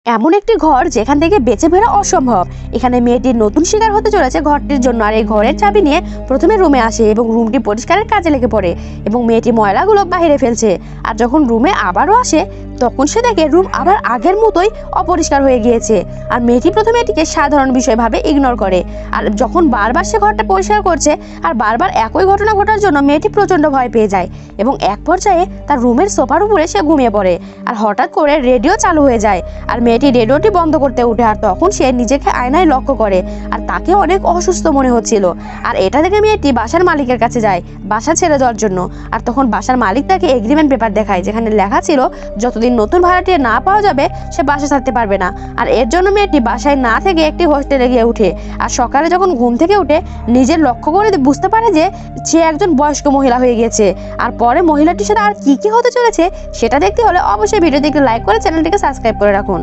এমন একটি ঘর যেখান থেকে বেঁচে ফেরা অসম্ভব। এখানে মেয়েটির নতুন শিকার হতে চলেছে ঘরটির জন্য। আর এই ঘরের চাবি নিয়ে প্রথমে রুমে আসে এবং রুমটি পরিষ্কারের কাজে লেগে পড়ে এবং মেয়েটি ময়লাগুলো বাইরে ফেলছে। আর যখন রুমে আবারও আসে তখন সে দেখে রুম আবার আগের মতোই অপরিষ্কার হয়ে গিয়েছে। আর মেয়েটি প্রথমে এটিকে সাধারণ বিষয় ভাবে ইগনোর করে। আর যখন বারবার সে ঘরটা পরিষ্কার করছে আর বারবার একই ঘটনা ঘটার জন্য মেয়েটি প্রচন্ড ভয় পেয়ে যায় এবং এক পর্যায়ে তার রুমের সোফার উপরে সে ঘুমিয়ে পড়ে। আর হঠাৎ করে রেডিও চালু হয়ে যায় আর মেয়েটি রেডিওটি বন্ধ করতে উঠে। আর তখন সে নিজেকে আয়নায় লক্ষ্য করে আর তাকে অনেক অসুস্থ মনে হচ্ছিল। আর এটা দেখে মেয়েটি বাসার মালিকের কাছে যায় বাসা ছেড়ে যাওয়ার জন্য। আর তখন বাসার মালিক তাকে এগ্রিমেন্ট পেপার দেখায় যেখানে লেখা ছিল যতদিন নতুন ভাড়াটিয়া না পাওয়া যাবে সে বাসা ছাড়তে পারবে না। আর এর জন্য মেয়েটি বাসায় না থেকে একটি হোস্টেলে গিয়ে উঠে। আর সকালে যখন ঘুম থেকে উঠে নিজের লক্ষ্য করে বুঝতে পারে যে সে একজন বয়স্ক মহিলা হয়ে গেছে। আর পরে মহিলাটির সাথে আর কি কি হতে চলেছে সেটা দেখতে হলে অবশ্যই ভিডিওতে একটু লাইক করে চ্যানেলটিকে সাবস্ক্রাইব করে রাখুন।